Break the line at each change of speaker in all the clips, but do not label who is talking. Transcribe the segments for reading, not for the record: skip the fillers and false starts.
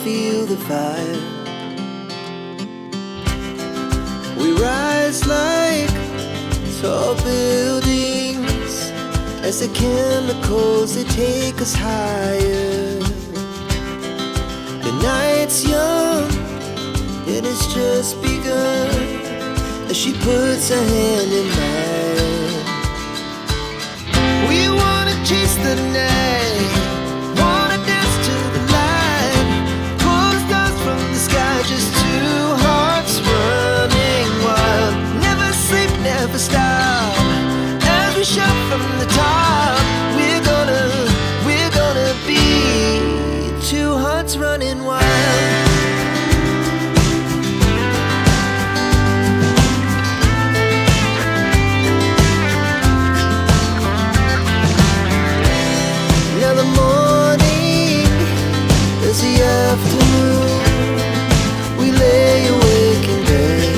feel the fire. We rise like tall buildings as the chemicals, they take us higher. The night's young, it has just begun, as she puts her hand in mine. We wanna chase the night, wanna dance to the light, pull the stars from the sky, just two hearts running wild. Never sleep, never stop, as we shout from the top. We're gonna be two hearts running wild. Now the morning is the afternoon, we lay awake in bed.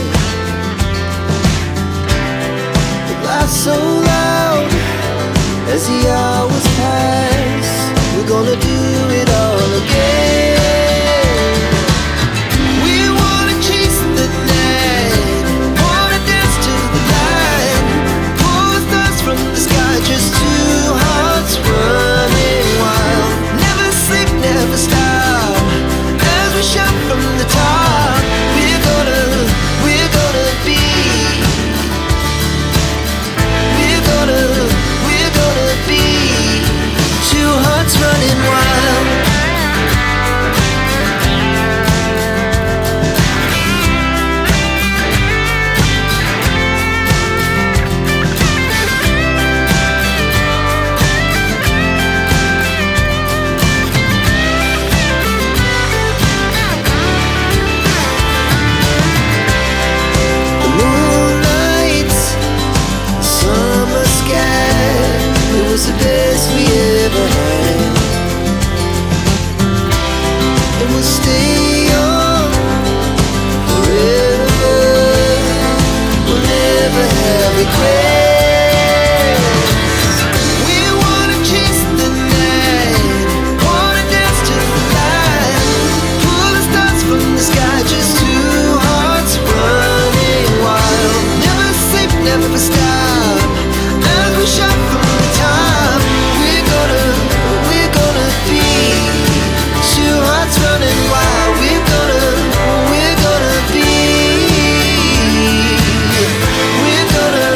The laughs so loud as the hours pass, we're gonna do it all again. We wanna chase the night, wanna dance to the light, pull the stars from the sky, just two hearts running wild. Never sleep, never stop, as we shout from the top. We're gonna be, we're gonna be two hearts running wild. The moonlight, summer sky, it was the best we ever had. And we'll stay young forever, we'll never have regrets. We wanna chase the night, wanna dance to the light, pull the stars from the sky, just two hearts running wild. Never sleep, never stop, as we shout from the top. We're gonna be two hearts running wild. We're gonna be, we're gonna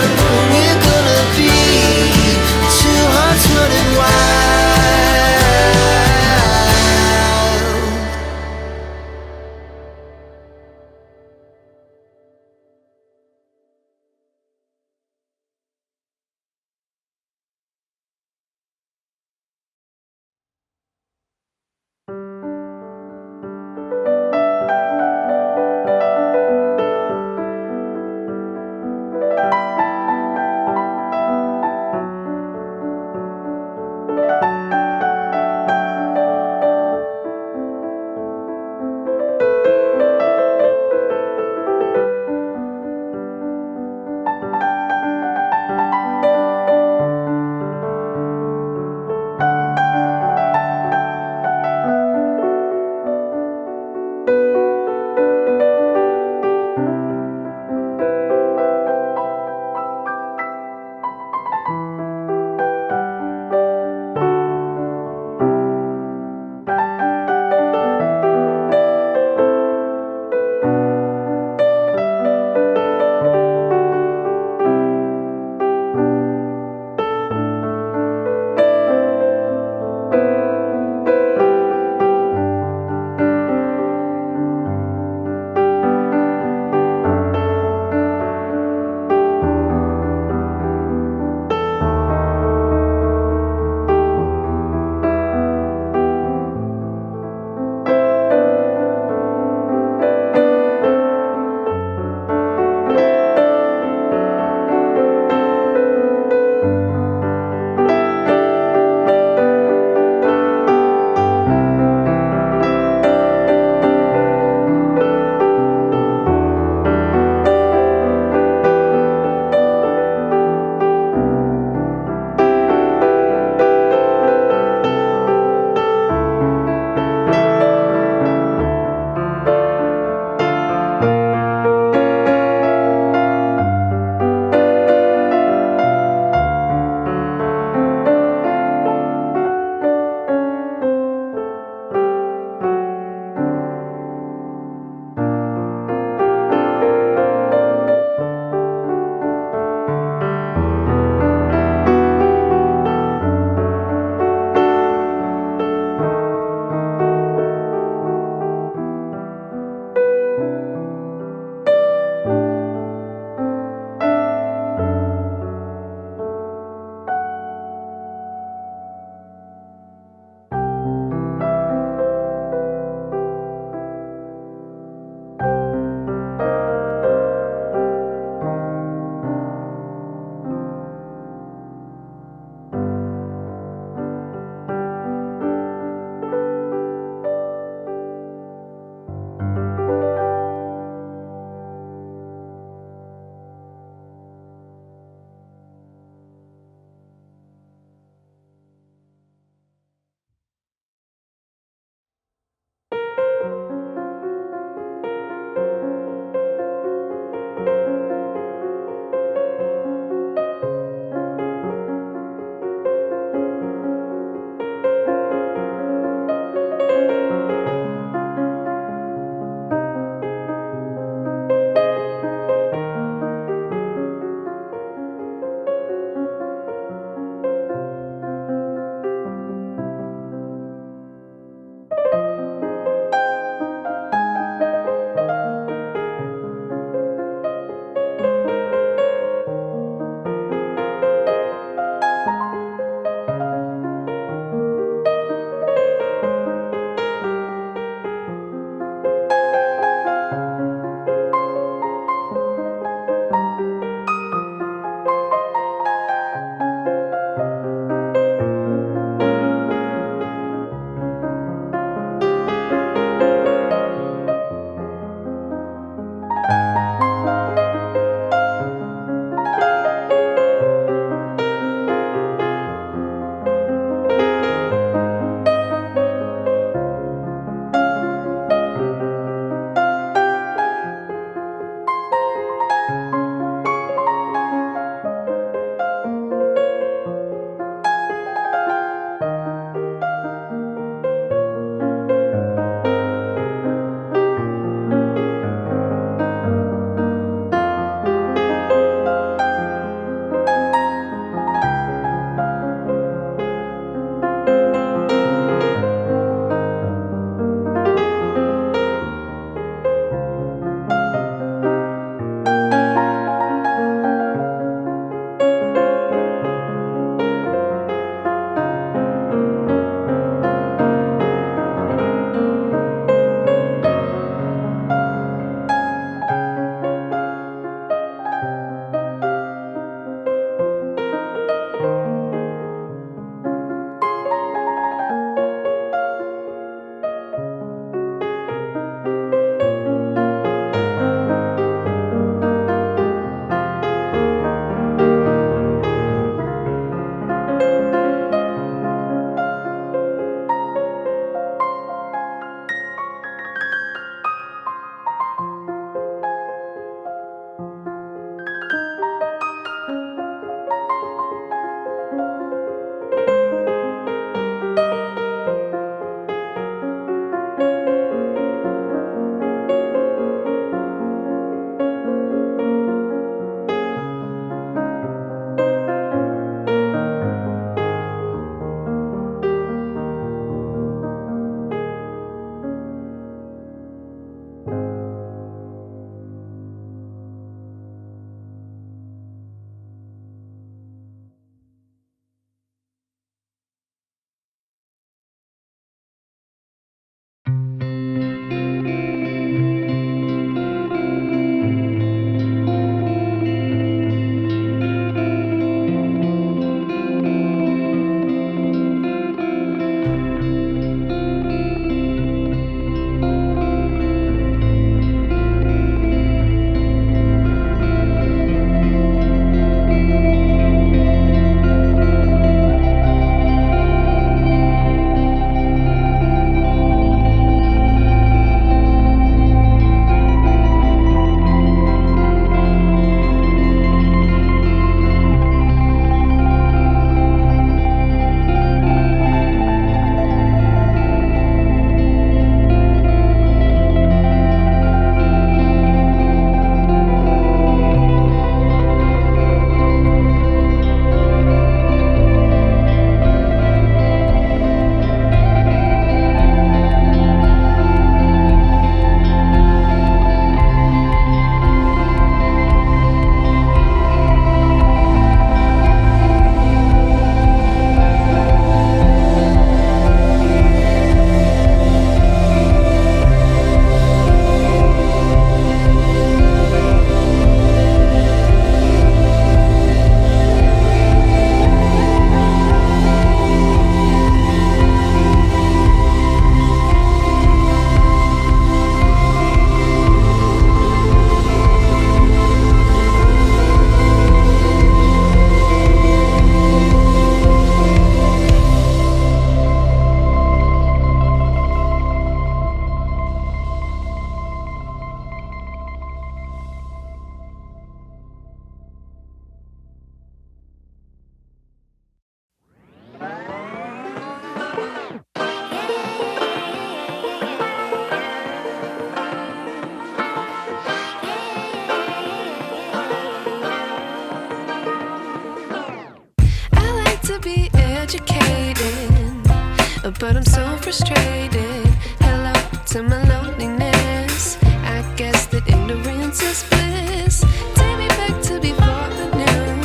but I'm so frustrated. Hello to my loneliness. I guess that ignorance is bliss. Take me back to before I knew.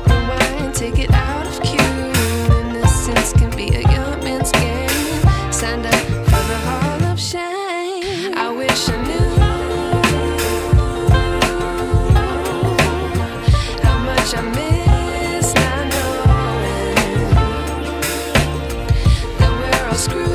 Rewind, take it out of cue. Innocence can be a young man's game. Signed up for the hall of shame. I wish I knew how much I miss not knowing that we're all screwed.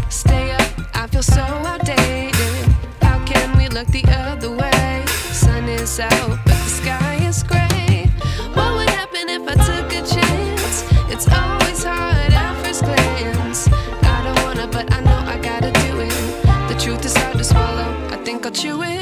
Stay up, I feel so outdated. How can we look the other way? Sun is out, but the sky is gray. What would happen if I took a chance? It's always hard at first glance. I don't wanna, but I know I gotta do it. The truth is hard to swallow, I think I'll chew it.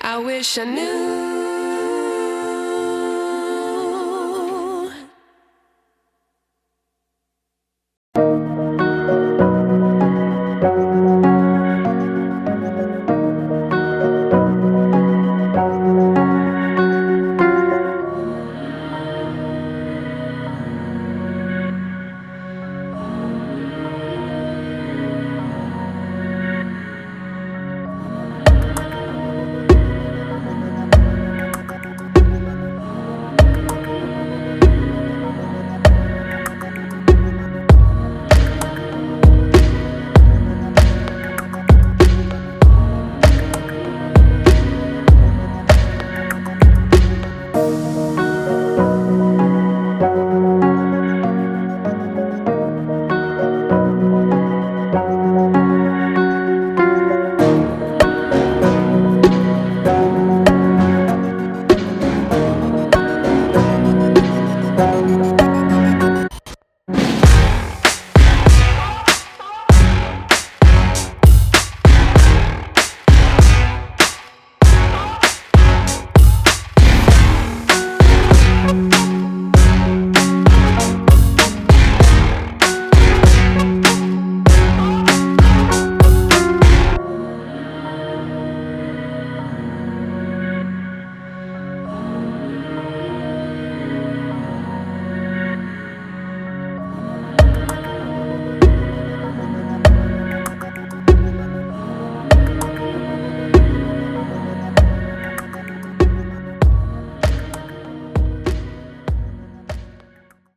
I wish I knew